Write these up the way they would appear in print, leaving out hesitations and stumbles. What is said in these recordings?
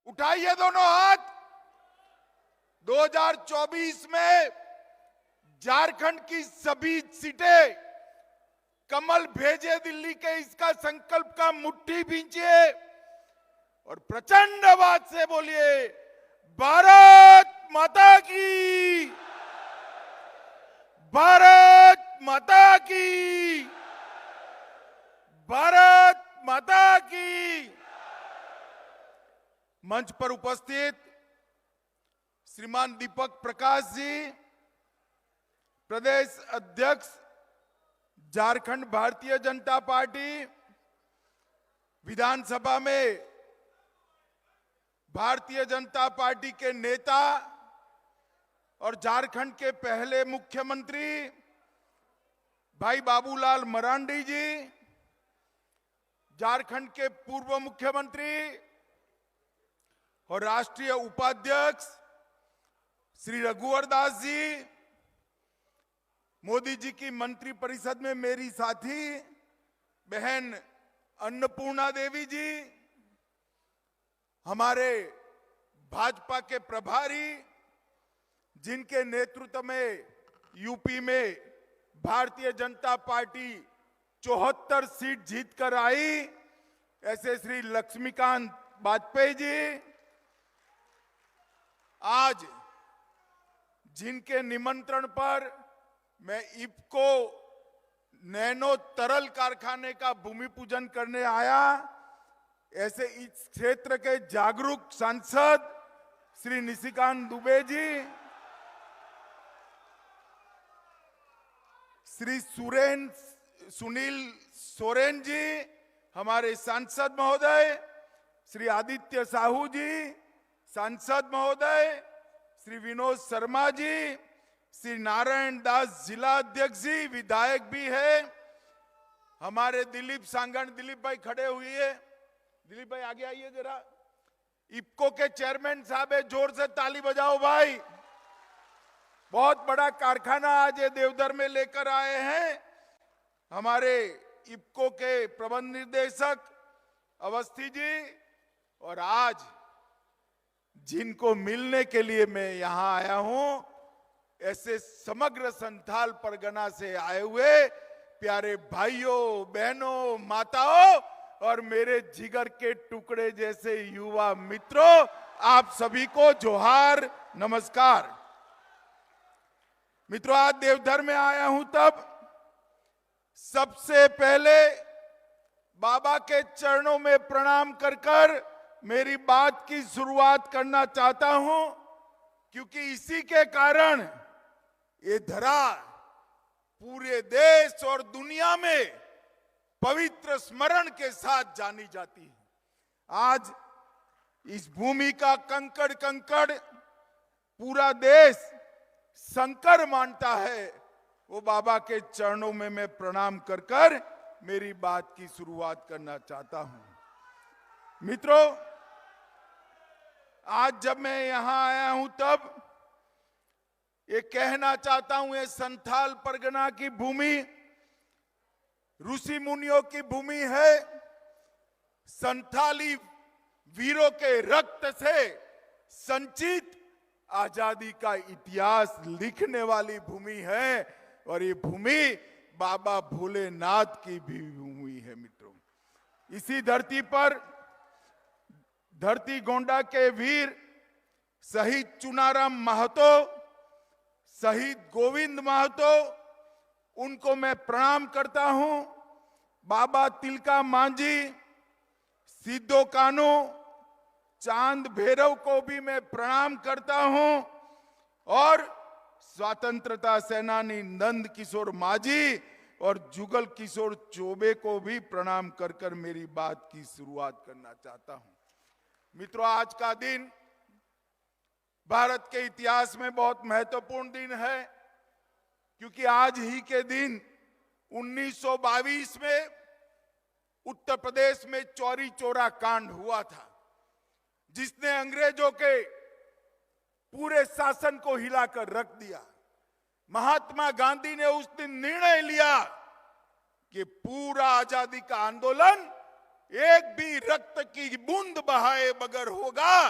उठाइए दोनों हाथ। 2024 में झारखंड की सभी सीटें कमल भेजे दिल्ली के, इसका संकल्प का मुट्ठी भींचिए और प्रचंड आवाज से बोलिए भारत माता की, भारत माता की, भारत माता की। मंच पर उपस्थित श्रीमान दीपक प्रकाश जी, प्रदेश अध्यक्ष झारखंड भारतीय जनता पार्टी, विधानसभा में भारतीय जनता पार्टी के नेता और झारखंड के पहले मुख्यमंत्री भाई बाबूलाल मरांडी जी, झारखंड के पूर्व मुख्यमंत्री और राष्ट्रीय उपाध्यक्ष श्री रघुवर दास जी, मोदी जी की मंत्री परिषद में मेरी साथी बहन अन्नपूर्णा देवी जी, हमारे भाजपा के प्रभारी जिनके नेतृत्व में यूपी में भारतीय जनता पार्टी 74 सीट जीतकर आई, ऐसे श्री लक्ष्मीकांत वाजपेयी जी, आज जिनके निमंत्रण पर मैं इफ्को नैनो तरल कारखाने का भूमि पूजन करने आया, ऐसे इस क्षेत्र के जागरूक सांसद श्री निशिकांत दुबे जी, श्री सुनील सोरेन जी, हमारे सांसद महोदय, श्री आदित्य साहू जी सांसद महोदय, श्री विनोद शर्मा जी, श्री नारायण दास जिला अध्यक्ष जी, विधायक भी है, हमारे दिलीप सांगण, दिलीप भाई खड़े हुए हैं, दिलीप भाई आगे आइए जरा, इफ्को के चेयरमैन साहब है, जोर से ताली बजाओ भाई। बहुत बड़ा कारखाना आज ये देवधर में लेकर आए हैं हमारे इफ्को के प्रबंध निर्देशक अवस्थी जी, और आज जिनको मिलने के लिए मैं यहां आया हूं, ऐसे समग्र संथाल परगना से आए हुए प्यारे भाइयों बहनों माताओं और मेरे जिगर के टुकड़े जैसे युवा मित्रों, आप सभी को जोहार नमस्कार। मित्रों, आज देवधर में आया हूं तब सबसे पहले बाबा के चरणों में प्रणाम कर कर मेरी बात की शुरुआत करना चाहता हूं, क्योंकि इसी के कारण ये धरा पूरे देश और दुनिया में पवित्र स्मरण के साथ जानी जाती है। आज इस भूमि का कंकड़ कंकड़ पूरा देश शंकर मानता है, वो बाबा के चरणों में मैं प्रणाम कर कर मेरी बात की शुरुआत करना चाहता हूं। मित्रों, आज जब मैं यहां आया हूं तब ये कहना चाहता हूं, ये संथाल परगना की भूमि ऋषि मुनियों की भूमि है, संथाली वीरों के रक्त से संचित आजादी का इतिहास लिखने वाली भूमि है, और ये भूमि बाबा भोलेनाथ की भी भूमि है। मित्रों, इसी धरती पर धरती गोंडा के वीर शहीद चुनाराम महतो, शहीद गोविंद महतो, उनको मैं प्रणाम करता हूं। बाबा तिलका मांझी, सिद्धो कानू, चांद भैरव को भी मैं प्रणाम करता हूं, और स्वतंत्रता सेनानी नंद किशोर माझी और जुगल किशोर चौबे को भी प्रणाम कर कर मेरी बात की शुरुआत करना चाहता हूं। मित्रों, आज का दिन भारत के इतिहास में बहुत महत्वपूर्ण दिन है, क्योंकि आज ही के दिन 1922 में उत्तर प्रदेश में चौरी चौरा कांड हुआ था, जिसने अंग्रेजों के पूरे शासन को हिलाकर रख दिया। महात्मा गांधी ने उस दिन निर्णय लिया कि पूरा आजादी का आंदोलन एक भी रक्त की बूंद बहाए बगैर होगा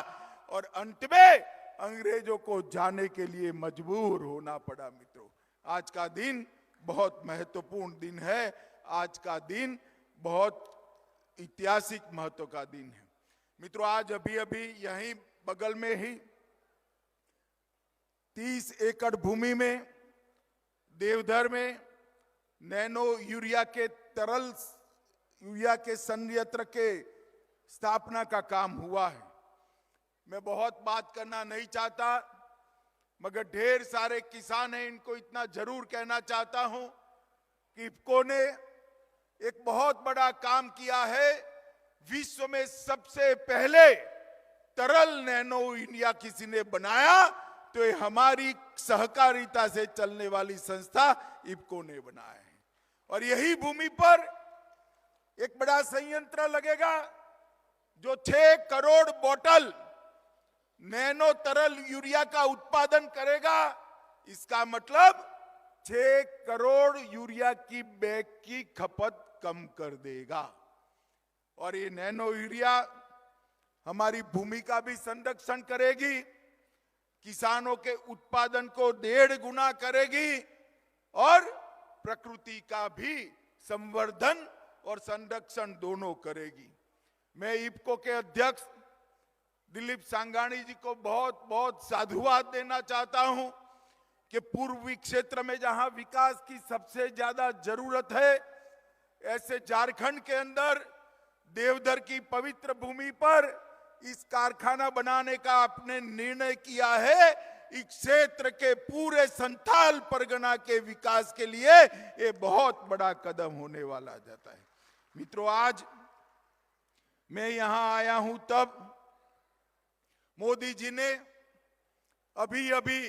और अंत में अंग्रेजों को जाने के लिए मजबूर होना पड़ा। मित्रों, आज का दिन बहुत महत्वपूर्ण दिन है। आज का दिन बहुत ऐतिहासिक महत्व का दिन है। मित्रों, आज अभी अभी यहीं बगल में ही 30 एकड़ भूमि में देवधर में नैनो यूरिया के संयंत्र के स्थापना का काम हुआ है। मैं बहुत बात करना नहीं चाहता, मगर ढेर सारे किसान हैं, इनको इतना जरूर कहना चाहता हूं कि इफको ने एक बहुत बड़ा काम किया है। विश्व में सबसे पहले तरल नैनो यूरिया किसी ने बनाया तो ये हमारी सहकारिता से चलने वाली संस्था इफको ने बनाया है। और यही भूमि पर एक बड़ा संयंत्र लगेगा जो 6 करोड़ बोतल नैनो तरल यूरिया का उत्पादन करेगा। इसका मतलब 6 करोड़ यूरिया की बैग की खपत कम कर देगा। और ये नैनो यूरिया हमारी भूमि का भी संरक्षण करेगी, किसानों के उत्पादन को 1.5 गुना करेगी और प्रकृति का भी संवर्धन और संरक्षण दोनों करेगी। मैं इफको के अध्यक्ष दिलीप सांघानी जी को बहुत बहुत साधुवाद देना चाहता हूं कि पूर्वी क्षेत्र में जहां विकास की सबसे ज्यादा जरूरत है, ऐसे झारखंड के अंदर देवधर की पवित्र भूमि पर इस कारखाना बनाने का आपने निर्णय किया है। इस क्षेत्र के पूरे संथाल परगना के विकास के लिए ये बहुत बड़ा कदम होने वाला जाता है। मित्रों, आज मैं यहां आया हूं तब मोदी जी ने अभी अभी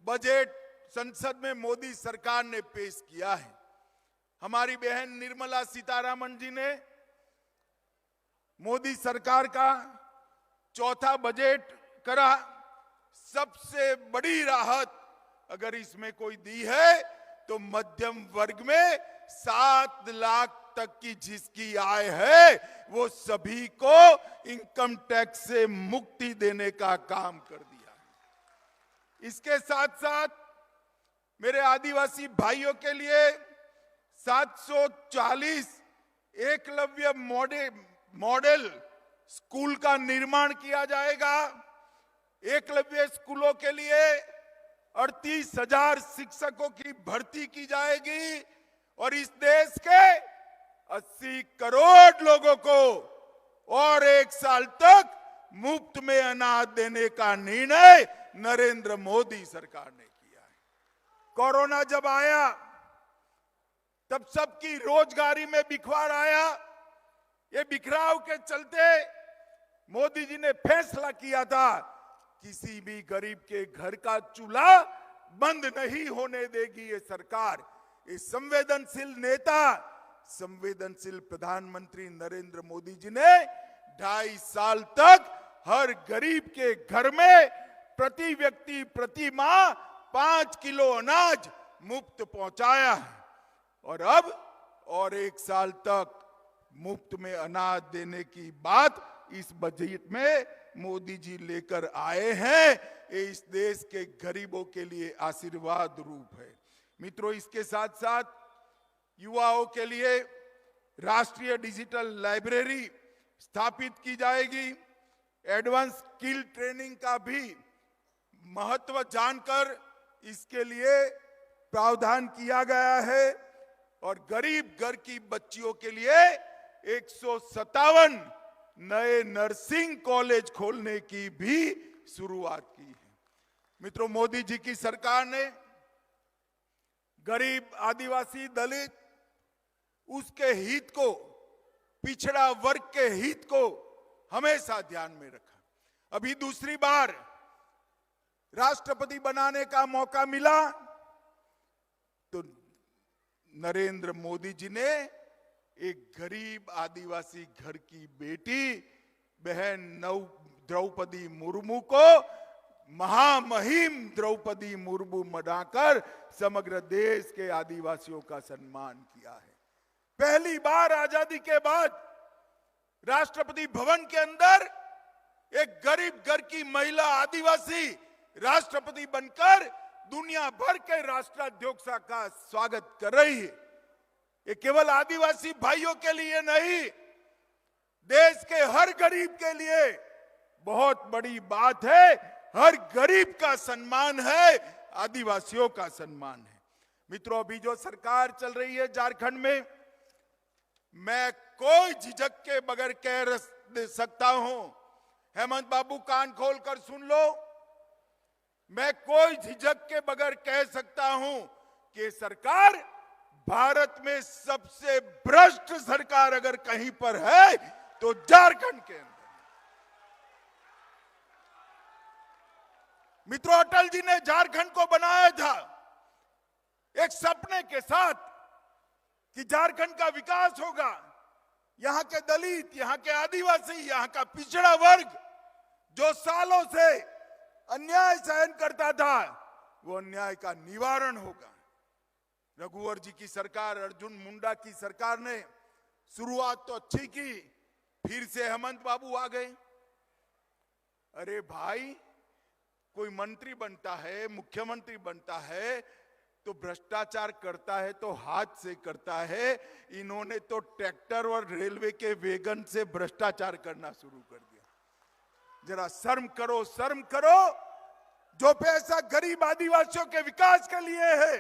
बजट संसद में मोदी सरकार ने पेश किया है। हमारी बहन निर्मला सीतारमण जी ने मोदी सरकार का चौथा बजट करा। सबसे बड़ी राहत अगर इसमें कोई दी है तो मध्यम वर्ग में 7 लाख तक की जिसकी आय है वो सभी को इनकम टैक्स से मुक्ति देने का काम कर दिया है। इसके साथ साथ मेरे आदिवासी भाइयों के लिए 740 एकलव्य मॉडल स्कूल का निर्माण किया जाएगा। एकलव्य स्कूलों के लिए 38,000 शिक्षकों की भर्ती की जाएगी और इस देश के 80 करोड़ लोगों को और 1 साल तक मुफ्त में अनाज देने का निर्णय नरेंद्र मोदी सरकार ने किया है। कोरोना जब आया तब सबकी रोजगारी में बिखवार आया। ये बिखराव के चलते मोदी जी ने फैसला किया था किसी भी गरीब के घर का चूल्हा बंद नहीं होने देगी ये सरकार। ये संवेदनशील नेता, संवेदनशील प्रधानमंत्री नरेंद्र मोदी जी ने 2.5 साल तक हर गरीब के घर में प्रति व्यक्ति प्रति माह 5 किलो अनाज मुफ्त पहुंचाया है। और अब और 1 साल तक मुफ्त में अनाज देने की बात इस बजट में मोदी जी लेकर आए हैं। ये इस देश के गरीबों के लिए आशीर्वाद रूप है। मित्रों, इसके साथ साथ युवाओं के लिए राष्ट्रीय डिजिटल लाइब्रेरी स्थापित की जाएगी। एडवांस स्किल ट्रेनिंग का भी महत्व जानकर इसके लिए प्रावधान किया गया है और गरीब घर की बच्चियों के लिए 157 नए नर्सिंग कॉलेज खोलने की भी शुरुआत की है। मित्रों, मोदी जी की सरकार ने गरीब, आदिवासी, दलित, उसके हित को, पिछड़ा वर्ग के हित को हमेशा ध्यान में रखा। अभी दूसरी बार राष्ट्रपति बनाने का मौका मिला तो नरेंद्र मोदी जी ने एक गरीब आदिवासी घर की बेटी बहन द्रौपदी मुर्मू को महामहिम द्रौपदी मुर्मू बनाकर समग्र देश के आदिवासियों का सम्मान किया है। पहली बार आजादी के बाद राष्ट्रपति भवन के अंदर एक गरीब घर की महिला आदिवासी राष्ट्रपति बनकर दुनिया भर के राष्ट्राध्यक्ष का स्वागत कर रही है। ये केवल आदिवासी भाइयों के लिए नहीं, देश के हर गरीब के लिए बहुत बड़ी बात है। हर गरीब का सम्मान है, आदिवासियों का सम्मान है। मित्रों, अभी जो सरकार चल रही है झारखंड में, मैं कोई झिझक के बगैर कह सकता हूं, हेमंत बाबू कान खोलकर सुन लो, मैं कोई झिझक के बगैर कह सकता हूं कि सरकार भारत में सबसे भ्रष्ट सरकार अगर कहीं पर है तो झारखंड के अंदर। मित्रों, अटल जी ने झारखंड को बनाया था एक सपने के साथ कि झारखंड का विकास होगा, यहां के दलित, यहां के आदिवासी, यहां का पिछड़ा वर्ग जो सालों से अन्याय सहन करता था, वो अन्याय का निवारण होगा। रघुवर जी की सरकार, अर्जुन मुंडा की सरकार ने शुरुआत तो अच्छी की, फिर से हेमंत बाबू आ गए। अरे भाई, कोई मंत्री बनता है, मुख्यमंत्री बनता है तो भ्रष्टाचार करता है तो हाथ से करता है। इन्होंने तो ट्रैक्टर और रेलवे के वैगन से भ्रष्टाचार करना शुरू कर दिया। जरा शर्म करो, शर्म करो। जो पैसा गरीब आदिवासियों के विकास के लिए है,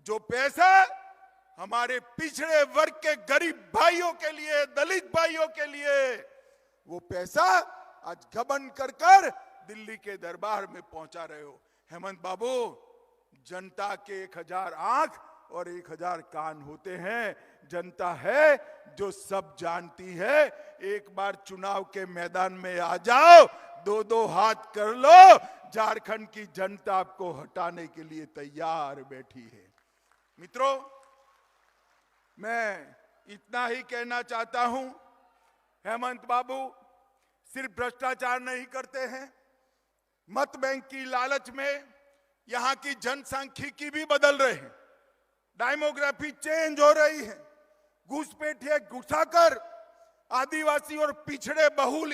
जो पैसा हमारे पिछड़े वर्ग के गरीब भाइयों के लिए, दलित भाइयों के लिए, वो पैसा आज घमंड कर दिल्ली के दरबार में पहुंचा रहे हो। हेमंत बाबू, जनता के 1000 आंख और 1000 कान होते हैं। जनता है जो सब जानती है। एक बार चुनाव के मैदान में आ जाओ, 2-2 हाथ कर लो, झारखंड की जनता आपको हटाने के लिए तैयार बैठी है। मित्रों, मैं इतना ही कहना चाहता हूं, हेमंत बाबू सिर्फ भ्रष्टाचार नहीं करते हैं, मत बैंक की लालच में यहां की जनसांख्यिकी भी बदल रहे हैं, डेमोग्राफी चेंज हो रही है। घुसपैठिए घुसाकर आदिवासी और पिछड़े बहुल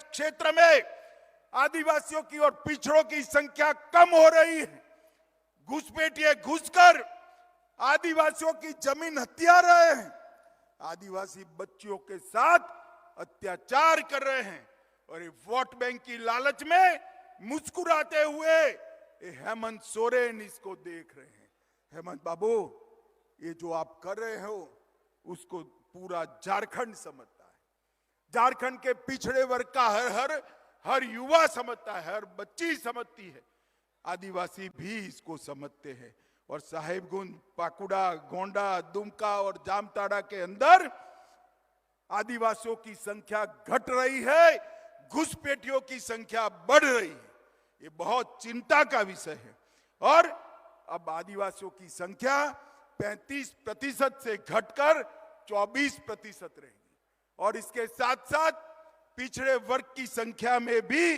क्षेत्र में आदिवासियों की और पिछड़ों की संख्या कम हो रही है। घुसपैठिए घुसकर आदिवासियों की जमीन हथिया रहे हैं, आदिवासी बच्चियों के साथ अत्याचार कर रहे हैं, और ये वोट बैंक की लालच में मुस्कुराते हुए हेमंत सोरेन इसको देख रहे हैं। हेमंत बाबू, ये जो आप कर रहे हो उसको पूरा झारखंड समझता है। झारखंड के पिछड़े वर्ग का हर युवा समझता है, हर बच्ची समझती है, आदिवासी भी इसको समझते हैं। और साहेबगंज, पाकुड़ा, गोंडा, दुमका और जामताड़ा के अंदर आदिवासियों की संख्या घट रही है, घुसपैठियों की संख्या बढ़ रही है। ये बहुत चिंता का विषय है। और अब आदिवासियों की संख्या 35% से घटकर 24% रहेगी, और इसके साथ साथ पिछड़े वर्ग की संख्या में भी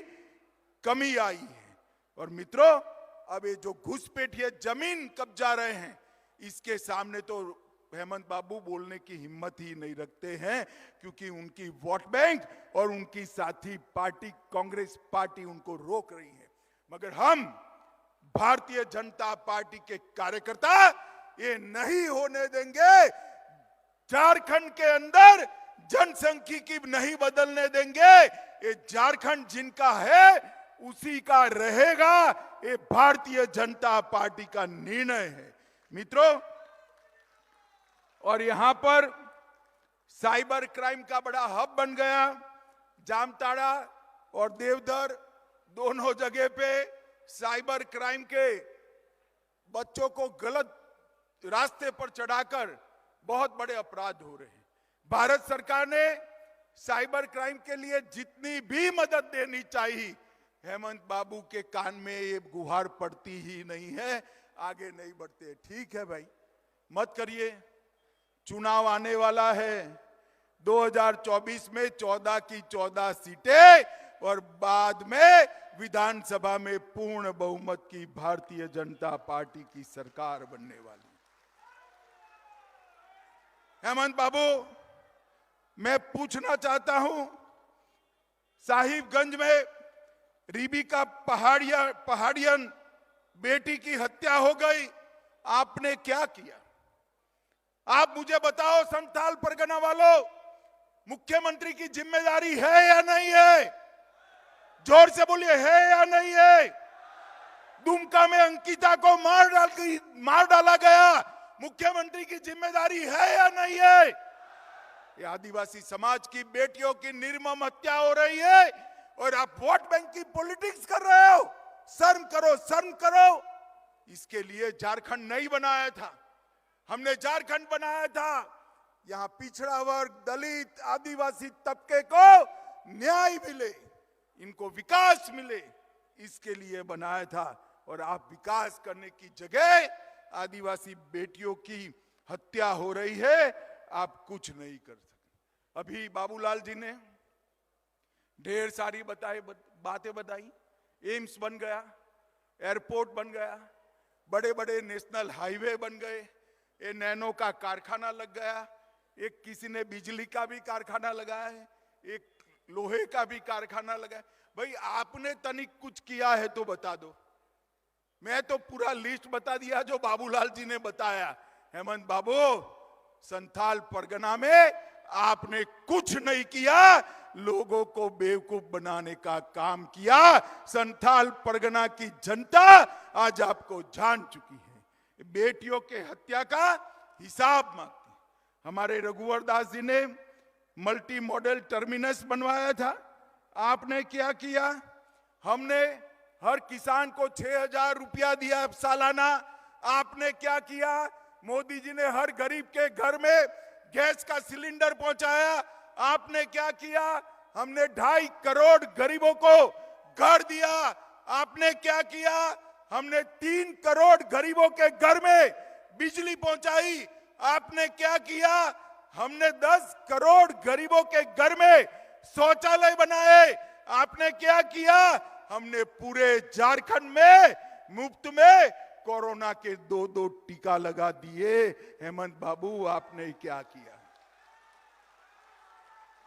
कमी आई है। और मित्रों, अब ये जो घुसपैठिए जमीन कब्जा रहे हैं, इसके सामने तो हेमंत बाबू बोलने की हिम्मत ही नहीं रखते हैं, क्योंकि उनकी वोट बैंक और उनकी साथी पार्टी कांग्रेस पार्टी उनको रोक रही है। मगर हम भारतीय जनता पार्टी के कार्यकर्ता ये नहीं होने देंगे। झारखंड के अंदर जनसंख्यिकी नहीं बदलने देंगे। ये झारखंड जिनका है उसी का रहेगा। ये भारतीय जनता पार्टी का निर्णय है। मित्रों, और यहां पर साइबर क्राइम का बड़ा हब बन गया। जामताड़ा और देवधर दोनों जगह पे साइबर क्राइम के बच्चों को गलत रास्ते पर चढ़ाकर बहुत बड़े अपराध हो रहे हैं। भारत सरकार ने साइबर क्राइम के लिए जितनी भी मदद देनी चाहिए, हेमंत बाबू के कान में ये गुहार पड़ती ही नहीं है, आगे नहीं बढ़ते। ठीक है भाई, मत करिए, चुनाव आने वाला है 2024 में 14 की 14 सीटें, और बाद में विधानसभा में पूर्ण बहुमत की भारतीय जनता पार्टी की सरकार बनने वाली। हेमंत बाबू, मैं पूछना चाहता हूं, साहिबगंज में रिबिका पहाड़ियन बेटी की हत्या हो गई, आपने क्या किया? आप मुझे बताओ संथाल परगना वालों, मुख्यमंत्री की जिम्मेदारी है या नहीं है? जोर से बोलिए, है या नहीं है? दुमका में अंकिता को मार डाला गया, मुख्यमंत्री की जिम्मेदारी है या नहीं है? ये आदिवासी समाज की बेटियों की निर्मम हत्या हो रही है और आप वोट बैंक की पॉलिटिक्स कर रहे हो। शर्म करो, शर्म करो। इसके लिए झारखंड नहीं बनाया था, हमने झारखंड बनाया था। यहां पिछड़ा वर्ग, दलित, आदिवासी तबके को न्याय मिले, इनको विकास मिले, इसके लिए बनाया था। और आप विकास करने की जगह आदिवासी बेटियों की हत्या हो रही है, आप कुछ नहीं कर सकते। अभी बाबूलाल जी ने ढेर सारी बातें बताई। एम्स बन गया, एयरपोर्ट बन गया, बड़े बड़े नेशनल हाईवे बन गए, ये नैनो का कारखाना लग गया, एक किसी ने बिजली का भी कारखाना लगाया है, एक लोहे का भी कारखाना लगाया। भाई आपने तनिक कुछ किया है तो बता दो। मैं तो पूरा लिस्ट बता दिया जो बाबूलाल जी ने बताया। हेमंत बाबू, संथाल परगना में आपने कुछ नहीं किया, लोगों को बेवकूफ बनाने का काम किया। संथाल परगना की जनता आज आपको जान चुकी है। बेटियों के हत्या का हिसाब मांगती। हमारे रघुवर दास जी ने मल्टी मॉडल टर्मिनस बनवाया था, आपने क्या किया? हमने हर किसान को 6,000 रुपया दिया सालाना, आपने क्या किया? मोदी जी ने हर गरीब के घर में गैस का सिलेंडर पहुंचाया, आपने क्या किया? हमने 2.5 करोड़ गरीबों को घर दिया, आपने क्या किया? हमने 3 करोड़ गरीबों के घर में बिजली पहुंचाई, आपने क्या किया? हमने 10 करोड़ गरीबों के घर में शौचालय बनाए, आपने क्या किया? हमने पूरे झारखंड में मुफ्त में कोरोना के 2 टीका लगा दिए। हेमंत बाबू, आपने क्या किया?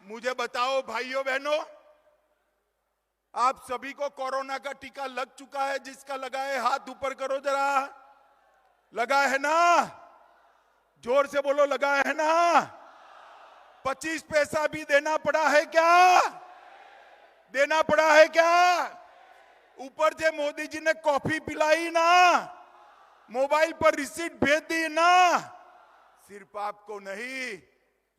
मुझे बताओ भाइयों बहनों, आप सभी को कोरोना का टीका लग चुका है? जिसका लगा है हाथ ऊपर करो जरा। लगा है ना? जोर से बोलो, लगा है ना? 25 पैसा भी देना पड़ा है क्या? देना पड़ा है क्या? ऊपर से मोदी जी ने कॉफी पिलाई ना, मोबाइल पर रिसीट भेज दी ना। सिर्फ आपको नहीं,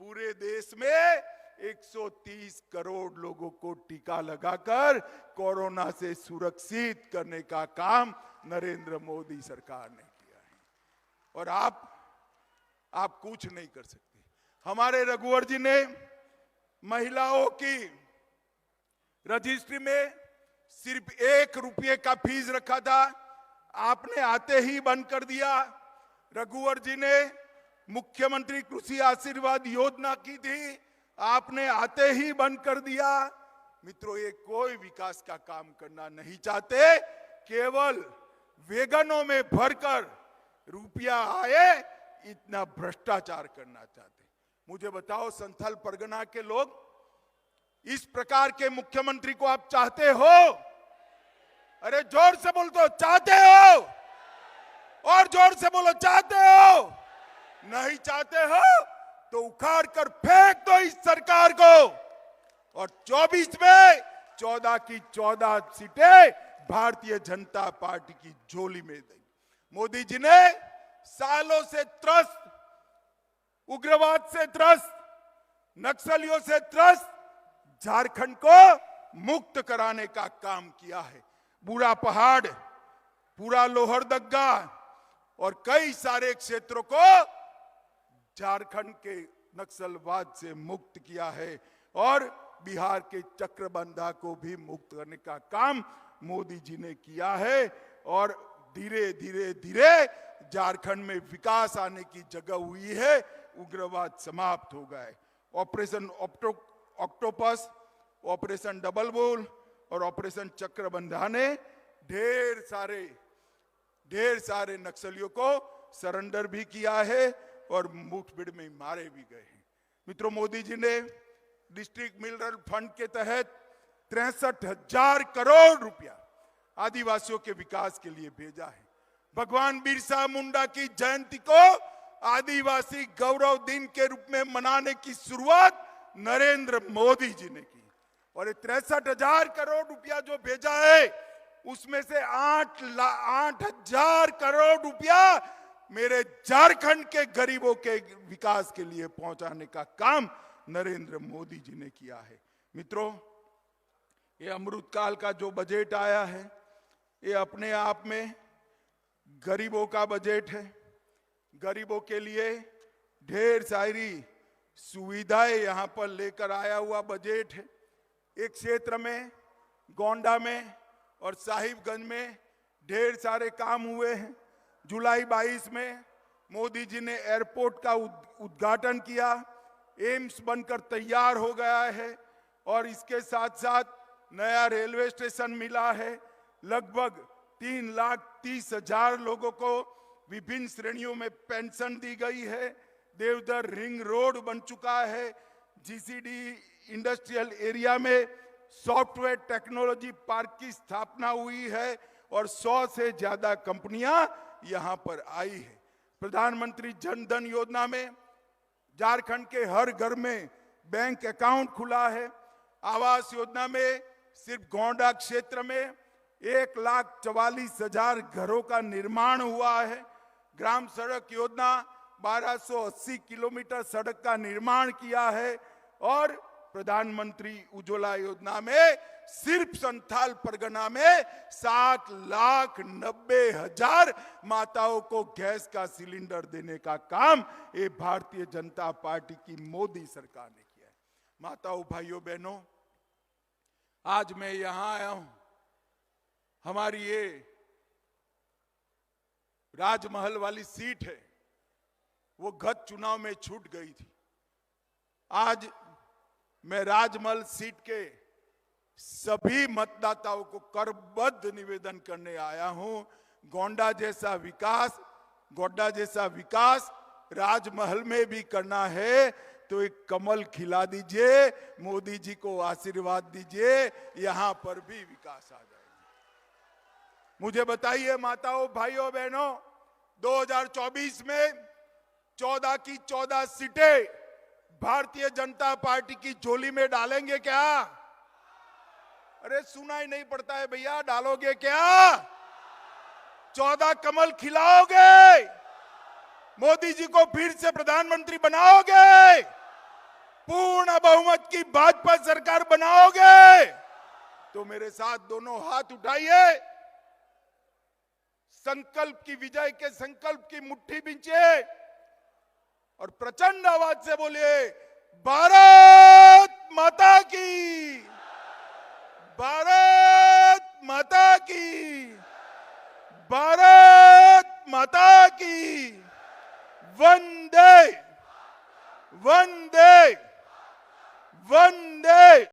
पूरे देश में 130 करोड़ लोगों को टीका लगाकर कोरोना से सुरक्षित करने का काम नरेंद्र मोदी सरकार ने किया है। और आप कुछ नहीं कर सकते। हमारे रघुवर जी ने महिलाओं की रजिस्ट्री में सिर्फ 1 रुपये का फीस रखा था, आपने आते ही बंद कर दिया। रघुवर जी ने मुख्यमंत्री कृषि आशीर्वाद योजना की थी, आपने आते ही बंद कर दिया। मित्रों, ये कोई विकास का काम करना नहीं चाहते, केवल वेगनों में भरकर रुपया आए इतना भ्रष्टाचार करना चाहते। मुझे बताओ, संथाल परगना के लोग, इस प्रकार के मुख्यमंत्री को आप चाहते हो? अरे जोर से बोल दो, चाहते हो? और जोर से बोलो, चाहते हो? नहीं चाहते हो तो उखाड़ कर फेंक दो इस सरकार को। और 24 में 14 की 14 सीटें भारतीय जनता पार्टी की झोली में दी। मोदी जी ने सालों से त्रस्त, उग्रवाद से त्रस्त, नक्सलियों से त्रस्त झारखंड को मुक्त कराने का काम किया है। बुरा पहाड़, पूरा लोहरदगा और कई सारे क्षेत्रों को झारखंड के नक्सलवाद से मुक्त किया है और बिहार के चक्रबंधा को भी मुक्त करने का काम मोदी जी ने किया है। और धीरे धीरे धीरे झारखंड में विकास आने की जगह हुई है, उग्रवाद समाप्त हो गए। Operation octopus, operation double bull और ऑपरेशन चक्रबंधा ने ढेर सारे नक्सलियों को सरेंडर भी किया है और मुठभेड़ में मारे भी गए हैं। मित्रों, मोदी जी ने डिस्ट्रिक्ट मिनरल फंड के तहत 63,000 करोड़ रुपया आदिवासियों के विकास के लिए भेजा है। भगवान बिरसा मुंडा की जयंती को आदिवासी गौरव दिन के रूप में मनाने की शुरुआत नरेंद्र मोदी जी ने की और 63,000 करोड़ रुपया जो भेजा है उसमें से 8,000 करोड़ रुपया मेरे झारखंड के गरीबों के विकास के लिए पहुंचाने का काम नरेंद्र मोदी जी ने किया है। मित्रों, ये अमृतकाल का जो बजट आया है ये अपने आप में गरीबों का बजट है। गरीबों के लिए ढेर सारी सुविधाएं यहां पर लेकर आया हुआ बजट है। एक क्षेत्र में गोंडा में और साहिबगंज में ढेर सारे काम हुए हैं। जुलाई 22 में मोदी जी ने एयरपोर्ट का उद्घाटन किया, एम्स बनकर तैयार हो गया है और इसके साथ साथ नया रेलवे स्टेशन मिला है। लगभग 3,30,000 लोगों को विभिन्न श्रेणियों में पेंशन दी गई है। देवधर रिंग रोड बन चुका है। जीसीडी इंडस्ट्रियल एरिया में सॉफ्टवेयर टेक्नोलॉजी पार्क की स्थापना हुई है और 100 से ज्यादा कंपनियां यहां पर आई है। प्रधानमंत्री जन धन योजना में झारखंड के हर घर में बैंक अकाउंट खुला है। आवास योजना में सिर्फ गोंडा क्षेत्र में 1,44,000 घरों का निर्माण हुआ है। ग्राम सड़क योजना 1280 किलोमीटर सड़क का निर्माण किया है और प्रधानमंत्री उज्ज्वला योजना में सिर्फ संथाल परगना में 7,90,000 माताओं को गैस का सिलेंडर देने का काम ये भारतीय जनता पार्टी की मोदी सरकार ने किया है। माताओं, भाइयों, बहनों, आज मैं यहां आया हूं। हमारी ये राजमहल वाली सीट है, वो गत चुनाव में छूट गई थी। आज मैं राजमहल सीट के सभी मतदाताओं को करबद्ध निवेदन करने आया हूं। गोंडा जैसा विकास राजमहल में भी करना है तो एक कमल खिला दीजिए, मोदी जी को आशीर्वाद दीजिए, यहां पर भी विकास आ जाएगा। मुझे बताइए माताओं, भाइयों, बहनों, 2024 में 14 की 14 सीटें भारतीय जनता पार्टी की झोली में डालेंगे क्या? अरे सुनाई नहीं पड़ता है भैया, डालोगे क्या? 14 कमल खिलाओगे? मोदी जी को फिर से प्रधानमंत्री बनाओगे? पूर्ण बहुमत की भाजपा सरकार बनाओगे? तो मेरे साथ दोनों हाथ उठाइए, संकल्प की विजय के संकल्प की मुट्ठी बींचिए और प्रचंड आवाज से बोलिए, भारत माता की, भारत माता की, भारत माता की। वंदे वंदे वंदे।